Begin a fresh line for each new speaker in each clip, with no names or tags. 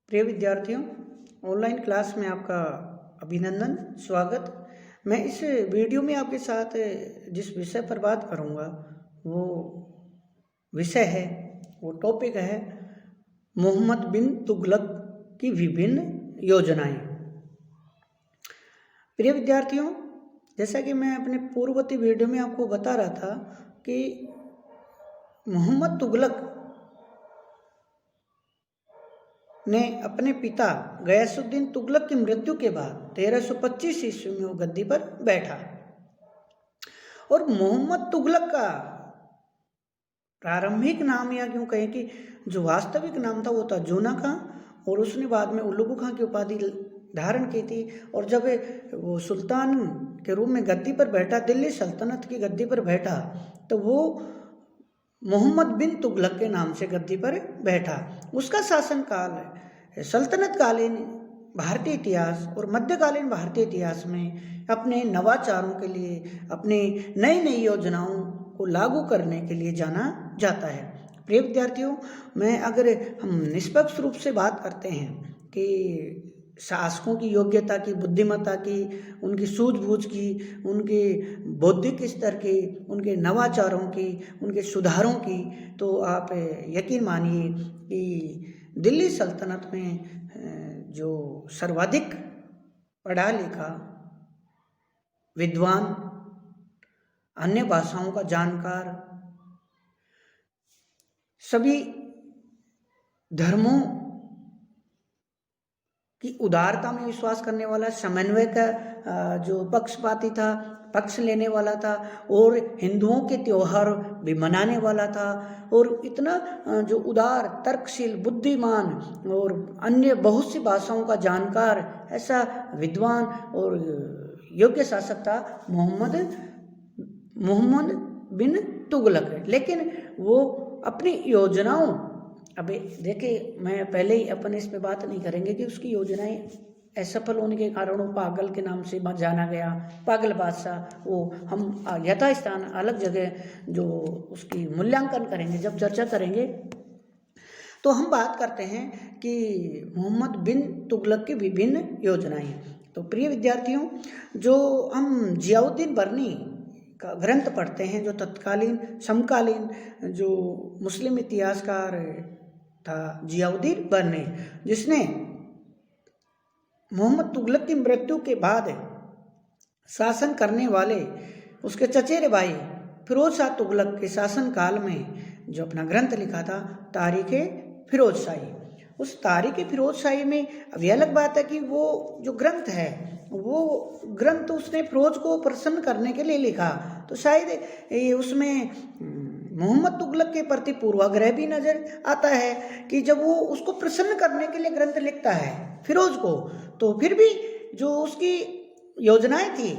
प्रिय विद्यार्थियों, online class में आपका अभिनंदन, स्वागत। मैं इस वीडियो में आपके साथ जिस विषय पर बात करूंगा वो विषय है, वो टॉपिक है मोहम्मद बिन तुगलक की विभिन्न योजनाएं। प्रिय विद्यार्थियों, जैसा कि मैं अपने पूर्ववर्ती वीडियो में आपको बता रहा था कि मोहम्मद तुगलक ने अपने पिता गयासुद्दीन तुगलक की मृत्यु के बाद 1325 ईस्वी में वो गद्दी पर बैठा। और मोहम्मद तुगलक का प्रारंभिक नाम, या क्यों कहें कि जो वास्तविक नाम था वो था जूना खां, और उसने बाद में उल्लुगु खां की उपाधि धारण की थी। और जब वो सुल्तान के रूप में गद्दी पर बैठा, दिल्ली सल्तनत की गद्दी पर बैठा, तो वो मोहम्मद बिन तुगलक के नाम से गद्दी पर बैठा। उसका शासनकाल सल्तनत कालीन भारतीय इतिहास और मध्यकालीन भारतीय इतिहास में अपने नवाचारों के लिए, अपनी नई नई योजनाओं को लागू करने के लिए जाना जाता है। प्रिय विद्यार्थियों, मैं अगर हम निष्पक्ष रूप से बात करते हैं कि शासकों की योग्यता की, बुद्धिमत्ता की, उनकी सूझबूझ की, उनके बौद्धिक स्तर की, उनके नवाचारों की, उनके सुधारों की, तो आप यकीन मानिए कि दिल्ली सल्तनत में जो सर्वाधिक पढ़ा लिखा, विद्वान, अन्य भाषाओं का जानकार, सभी धर्मों की उदारता में विश्वास करने वाला, समन्वय का जो पक्षपाती था, पक्ष लेने वाला था, और हिंदुओं के त्योहार भी मनाने वाला था, और इतना जो उदार, तर्कशील, बुद्धिमान और अन्य बहुत सी भाषाओं का जानकार, ऐसा विद्वान और योग्य शासक था मोहम्मद बिन तुगलक। लेकिन वो अपनी योजनाओं, अबे देखिए, मैं पहले ही अपन इस पे बात नहीं करेंगे कि उसकी योजनाएं असफल होने के कारण वो पागल के नाम से जाना गया, पागल बादशाह। वो हम यथास्थान अलग जगह जो उसकी मूल्यांकन करेंगे, जब चर्चा करेंगे, तो हम बात करते हैं कि मोहम्मद बिन तुगलक की विभिन्न योजनाएं। तो प्रिय विद्यार्थियों, जो हम जियाउद्दीन बर्नी का ग्रंथ पढ़ते हैं, जो तत्कालीन समकालीन जो मुस्लिम इतिहासकार था जियाउद्दीन बर्नी, जिसने मोहम्मद तुगलक की मृत्यु के बाद शासन करने वाले उसके चचेरे भाई फिरोज शाह तुगलक के शासनकाल में जो अपना ग्रंथ लिखा था, तारीख़ फिरोज शाही। उस तारीख़ फिरोज शाही में, अब यह अलग बात है कि वो जो ग्रंथ है, वो ग्रंथ उसने फिरोज को प्रसन्न करने के लिए लिखा, तो शायद उसमें मोहम्मद तुगलक के प्रति पूर्वाग्रह भी नजर आता है कि जब वो उसको प्रसन्न करने के लिए ग्रंथ लिखता है फिरोज को, तो फिर भी जो उसकी योजनाएं थी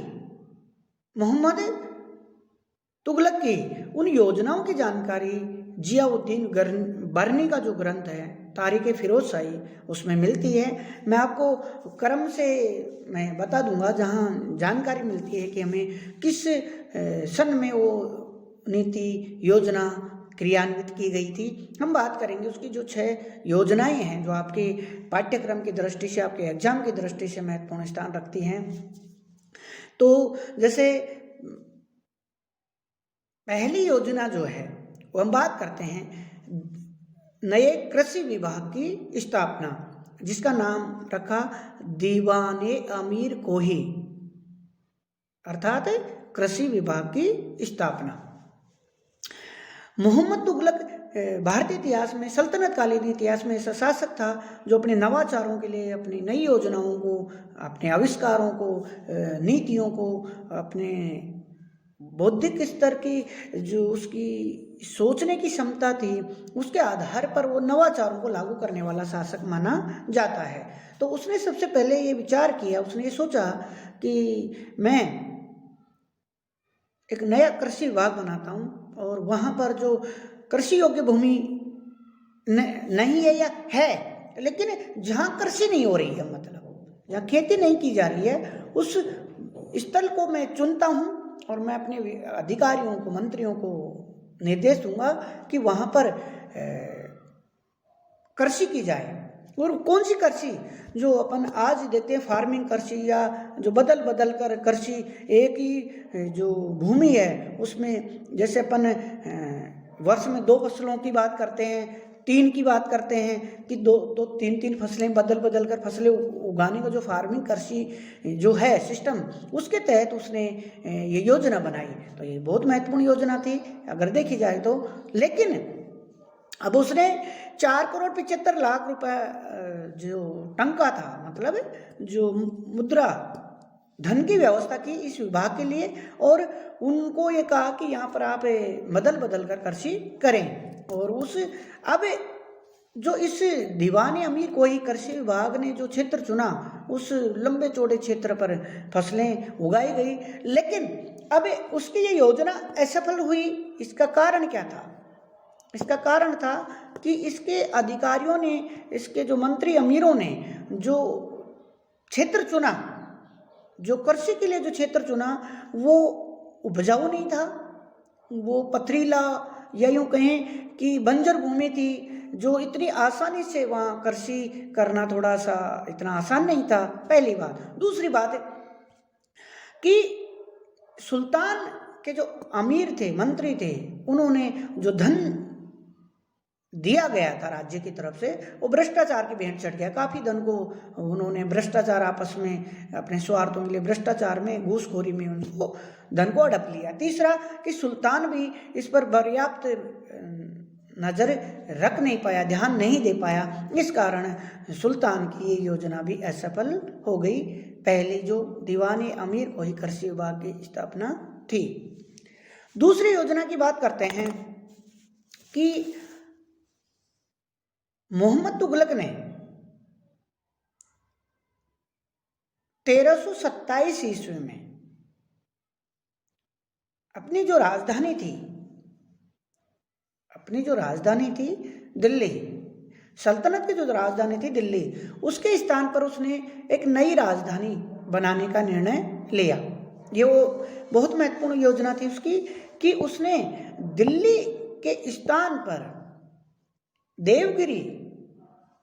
मोहम्मद तुगलक की, उन योजनाओं की जानकारी जियाउद्दीन बर्नी का जो ग्रंथ है तारीख़ फिरोज शाही, उसमें मिलती है। मैं आपको क्रम से मैं बता दूंगा जहां जानकारी मिलती है कि हमें किस सन में वो नीति योजना क्रियान्वित की गई थी। हम बात करेंगे उसकी जो 6 योजनाएं हैं, जो आपके पाठ्यक्रम की दृष्टि से, आपके एग्जाम की दृष्टि से महत्वपूर्ण स्थान रखती हैं। तो जैसे पहली योजना जो है, वो हम बात करते हैं नए कृषि विभाग की स्थापना, जिसका नाम रखा दीवाने अमीर कोही, अर्थात कृषि विभाग की स्थापना। मोहम्मद तुगलक भारतीय इतिहास में, सल्तनत कालीन इतिहास में ऐसा शासक था जो अपने नवाचारों के लिए, अपनी नई योजनाओं को, अपने आविष्कारों को, नीतियों को, अपने बौद्धिक स्तर की जो उसकी सोचने की क्षमता थी, उसके आधार पर वो नवाचारों को लागू करने वाला शासक माना जाता है। तो उसने सबसे पहले ये विचार किया, उसने ये सोचा कि मैं एक नया कृषि विभाग बनाता हूँ, और वहाँ पर जो कृषि योग्य भूमि नहीं है, या है लेकिन जहाँ कृषि नहीं हो रही है, मतलब जहाँ खेती नहीं की जा रही है, उस स्थल को मैं चुनता हूँ, और मैं अपने अधिकारियों को, मंत्रियों को निर्देश दूंगा कि वहाँ पर कृषि की जाए। और कौन सी कृषि, जो अपन आज देखते हैं फार्मिंग कृषि, या जो बदल बदल कर कृषि, एक ही जो भूमि है उसमें जैसे अपन वर्ष में 2 फसलों की बात करते हैं, 3 की बात करते हैं कि 2 3 फसलें बदल बदल कर फसलें उगाने का जो फार्मिंग कृषि जो है सिस्टम, उसके तहत उसने ये योजना बनाई। तो ये बहुत महत्वपूर्ण योजना थी अगर देखी जाए तो। लेकिन अब उसने 4,75,00,000 रुपए जो टंका था, मतलब जो मुद्रा धन की व्यवस्था की इस विभाग के लिए, और उनको ये कहा कि यहाँ पर आप बदल बदल कर कृषि करें। और उस अब जो इस दीवाने अमीर को ही कृषि विभाग ने जो क्षेत्र चुना, उस लंबे चौड़े क्षेत्र पर फसलें उगाई गई। लेकिन अब उसकी ये योजना असफल हुई। इसका कारण क्या था? इसका कारण था कि इसके अधिकारियों ने, इसके जो मंत्री अमीरों ने जो क्षेत्र चुना, जो कृषि के लिए जो क्षेत्र चुना, वो उपजाऊ नहीं था, वो पथरीला या यूँ कहें कि बंजर भूमि थी, जो इतनी आसानी से वहाँ कृषि करना थोड़ा सा इतना आसान नहीं था, पहली बात। दूसरी बात कि सुल्तान के जो अमीर थे, मंत्री थे, उन्होंने जो धन दिया गया था राज्य की तरफ से, वो भ्रष्टाचार की भेंट चढ़ गया। काफ़ी धन को उन्होंने भ्रष्टाचार, आपस में अपने स्वार्थों के लिए भ्रष्टाचार में, घूसखोरी में उनको धन को हड़प लिया। तीसरा कि सुल्तान भी इस पर पर्याप्त नज़र रख नहीं पाया, ध्यान नहीं दे पाया। इस कारण सुल्तान की ये योजना भी असफल हो गई। पहली जो दीवाने अमीर को ही कृषि विभाग की स्थापना थी। दूसरी योजना की बात करते हैं कि मोहम्मद तुगलक ने 1327 ईस्वी में अपनी जो राजधानी थी दिल्ली, सल्तनत की जो राजधानी थी दिल्ली, उसके स्थान पर उसने एक नई राजधानी बनाने का निर्णय लिया। ये वो बहुत महत्वपूर्ण योजना थी उसकी कि उसने दिल्ली के स्थान पर देवगिरी,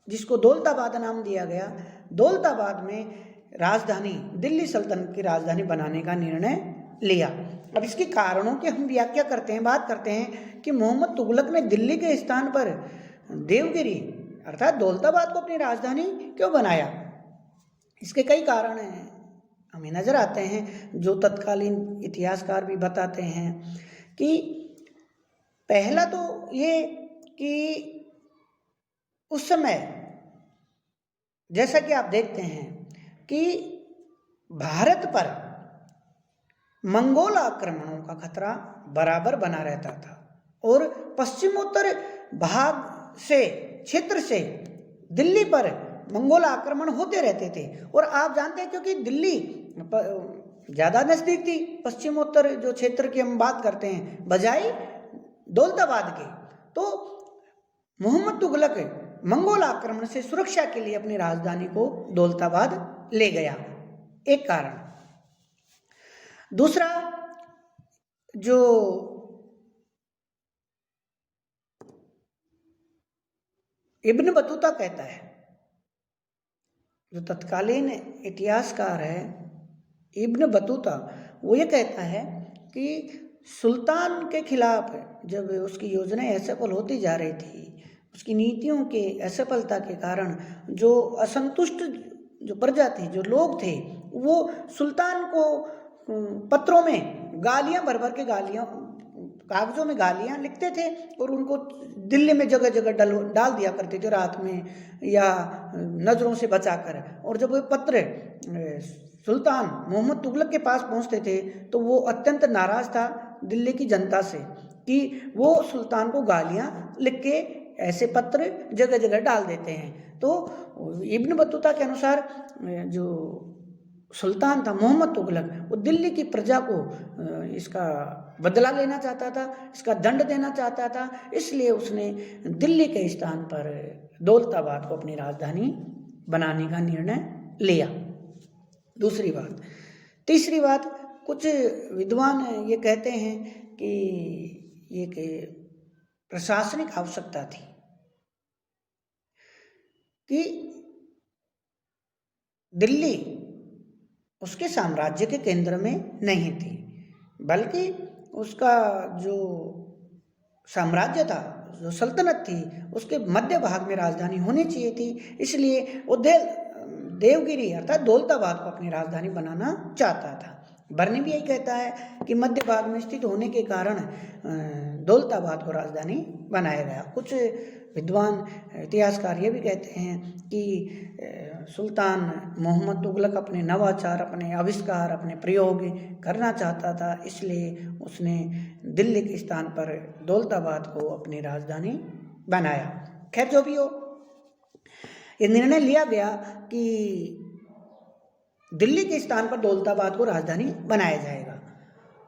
जिसको दौलताबाद नाम दिया गया, दौलताबाद में राजधानी, दिल्ली सल्तनत की राजधानी बनाने का निर्णय लिया। अब इसके कारणों की हम व्याख्या करते हैं, बात करते हैं कि मोहम्मद तुगलक ने दिल्ली के स्थान पर देवगिरी अर्थात दौलताबाद को अपनी राजधानी क्यों बनाया? इसके कई कारण हमें नजर आते हैं, जो तत्कालीन इतिहासकार भी बताते हैं। कि पहला तो ये कि उस समय जैसा कि आप देखते हैं कि भारत पर मंगोल आक्रमणों का खतरा बराबर बना रहता था, और पश्चिमोत्तर भाग से, क्षेत्र से दिल्ली पर मंगोल आक्रमण होते रहते थे। और आप जानते हैं क्योंकि दिल्ली ज़्यादा नज़दीक थी, पश्चिमोत्तर जो क्षेत्र की हम बात करते हैं, बजाय दौलताबाद के, तो मोहम्मद तुगलक मंगोल आक्रमण से सुरक्षा के लिए अपनी राजधानी को दौलताबाद ले गया, एक कारण। दूसरा, जो इब्न बतूता कहता है, जो तत्कालीन इतिहासकार है इब्न बतूता, वो ये कहता है कि सुल्तान के खिलाफ जब उसकी योजनाएं असफल होती जा रही थी, उसकी नीतियों के असफलता के कारण जो असंतुष्ट जो प्रजा थी, जो लोग थे, वो सुल्तान को पत्रों में गालियां भर भर के कागजों में गालियां लिखते थे और उनको दिल्ली में जगह जगह डाल दिया करते थे, रात में या नज़रों से बचाकर। और जब वो पत्र सुल्तान मोहम्मद तुगलक के पास पहुंचते थे तो वो अत्यंत नाराज़ था दिल्ली की जनता से कि वो सुल्तान को गालियां लिख के ऐसे पत्र जगह जगह डाल देते हैं। तो इब्न बतूता के अनुसार जो सुल्तान था मोहम्मद तुगलक, वो दिल्ली की प्रजा को इसका बदला लेना चाहता था, इसका दंड देना चाहता था, इसलिए उसने दिल्ली के स्थान पर दौलताबाद को अपनी राजधानी बनाने का निर्णय लिया। दूसरी बात। तीसरी बात, कुछ विद्वान ये कहते हैं कि ये प्रशासनिक आवश्यकता थी। कि दिल्ली उसके साम्राज्य के केंद्र में नहीं थी, बल्कि उसका जो साम्राज्य था, जो सल्तनत थी, उसके मध्य भाग में राजधानी होनी चाहिए थी। इसलिए वो देवगिरी अर्थात दौलताबाद को अपनी राजधानी बनाना चाहता था। बर्नी भी यही कहता है कि मध्य भाग में स्थित होने के कारण दौलताबाद को राजधानी बनाया गया। कुछ विद्वान इतिहासकार ये भी कहते हैं कि सुल्तान मोहम्मद तुगलक अपने नवाचार, अपने आविष्कार, अपने प्रयोग करना चाहता था, इसलिए उसने दिल्ली के स्थान पर दौलताबाद को अपनी राजधानी बनाया। खैर जो भी हो, ये निर्णय लिया गया कि दिल्ली के स्थान पर दौलताबाद को राजधानी बनाया जाएगा,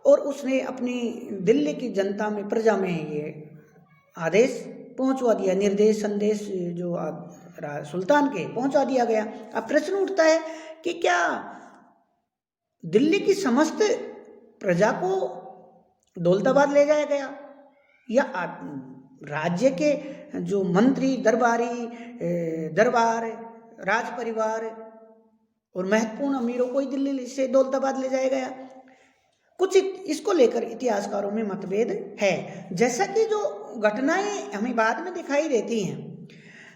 और उसने अपनी दिल्ली की जनता में, प्रजा में ये आदेश पहुंचवा दिया, निर्देश संदेश जो सुल्तान के पहुंचा दिया गया। अब प्रश्न उठता है कि क्या दिल्ली की समस्त प्रजा को दौलताबाद ले जाया गया, या राज्य के जो मंत्री, दरबार, राज परिवार और महत्वपूर्ण अमीरों को ही दिल्ली से दौलताबाद ले जाया गया? कुछ इसको लेकर इतिहासकारों में मतभेद है। जैसा कि जो घटनाएं हमें बाद में दिखाई देती हैं,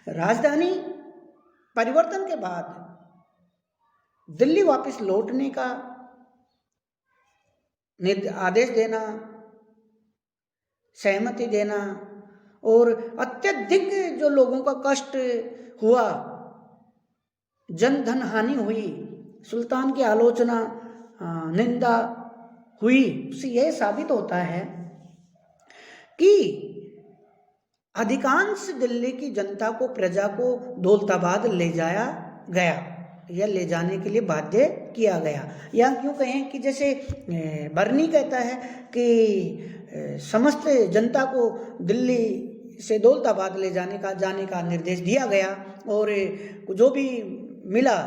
राजधानी परिवर्तन के बाद दिल्ली वापस लौटने का आदेश देना, सहमति देना, और अत्यधिक जो लोगों का कष्ट हुआ, जन धन हानि हुई, सुल्तान की आलोचना, निंदा हुई, उससे यह साबित होता है कि अधिकांश दिल्ली की जनता को, प्रजा को दौलताबाद ले जाया गया या ले जाने के लिए बाध्य किया गया। या क्यों कहें कि जैसे बर्नी कहता है कि समस्त जनता को दिल्ली से दौलताबाद ले जाने का निर्देश दिया गया, और जो भी मिला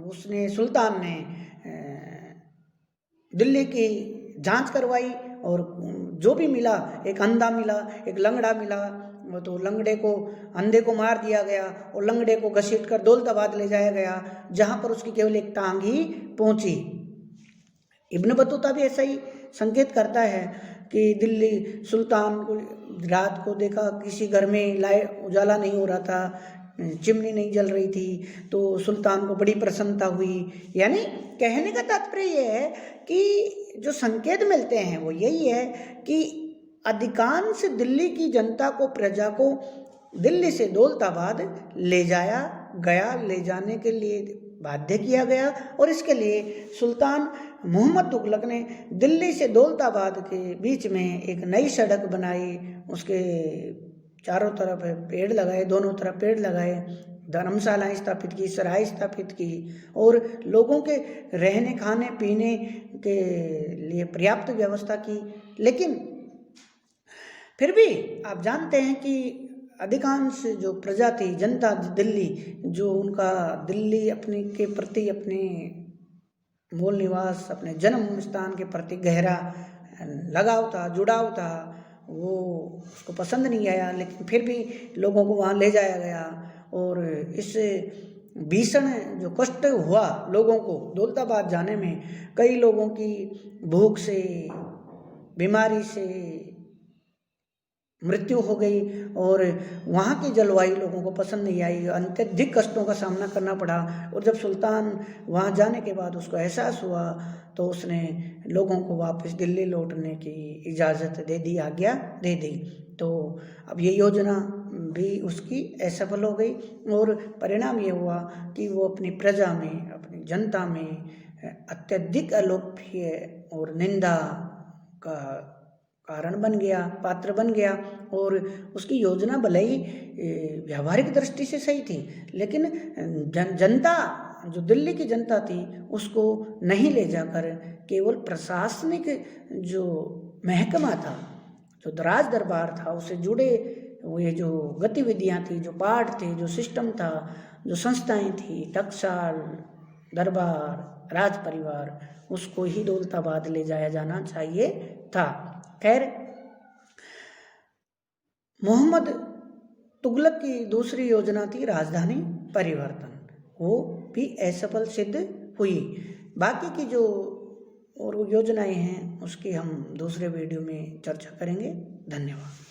उसने, सुल्तान ने दिल्ली की जांच करवाई, और जो भी मिला, एक अंधा मिला, एक लंगड़ा मिला, तो लंगड़े को, अंधे को मार दिया गया और लंगड़े को घसीटकर दौलताबाद ले जाया गया, जहां पर उसकी केवल एक टांग ही पहुंची। इब्न बतूता भी ऐसा ही संकेत करता है कि दिल्ली सुल्तान को रात को देखा, किसी घर में लाइट उजाला नहीं हो रहा था, चिमनी नहीं जल रही थी, तो सुल्तान को बड़ी प्रसन्नता हुई। यानी कहने का तात्पर्य यह है कि जो संकेत मिलते हैं वो यही है कि अधिकांश दिल्ली की जनता को, प्रजा को दिल्ली से दौलताबाद ले जाया गया, ले जाने के लिए बाध्य किया गया, और इसके लिए सुल्तान मोहम्मद तुगलक ने दिल्ली से दौलताबाद के बीच में एक नई सड़क बनाई, उसके चारों तरफ पेड़ लगाए, दोनों तरफ पेड़ लगाए, धर्मशालाएं स्थापित की, सराय स्थापित की, और लोगों के रहने, खाने पीने के लिए पर्याप्त व्यवस्था की। लेकिन फिर भी आप जानते हैं कि अधिकांश जो प्रजा थी, जनता दिल्ली, जो उनका दिल्ली अपने के प्रति, अपने मूल निवास, अपने जन्म स्थान के प्रति गहरा लगाव था, जुड़ाव था, वो उसको पसंद नहीं आया। लेकिन फिर भी लोगों को वहाँ ले जाया गया, और इस भीषण जो कष्ट हुआ लोगों को दौलताबाद जाने में, कई लोगों की भूख से, बीमारी से मृत्यु हो गई, और वहाँ की जलवायु लोगों को पसंद नहीं आई, अत्यधिक कष्टों का सामना करना पड़ा। और जब सुल्तान वहाँ जाने के बाद उसको एहसास हुआ, तो उसने लोगों को वापस दिल्ली लौटने की इजाज़त दे दी, आज्ञा दे दी। तो अब ये योजना भी उसकी असफल हो गई, और परिणाम ये हुआ कि वो अपनी प्रजा में, अपनी जनता में अत्यधिक अलोभ्य और निंदा का कारण बन गया, पात्र बन गया। और उसकी योजना भले ही व्यावहारिक दृष्टि से सही थी, लेकिन जनता, जो दिल्ली की जनता थी, उसको नहीं ले जाकर केवल प्रशासनिक जो महकमा था, जो राज दरबार था, उससे जुड़े ये जो गतिविधियां थी, जो पाठ थे, जो सिस्टम था, जो संस्थाएं थी, टकसाल, दरबार, राज परिवार, उसको ही दौलताबाद ले जाया जाना चाहिए था। खैर, मोहम्मद तुगलक की दूसरी योजना थी राजधानी परिवर्तन, वो भी असफल सिद्ध हुई। बाकी की जो और योजनाएं हैं उसकी हम दूसरे वीडियो में चर्चा करेंगे। धन्यवाद।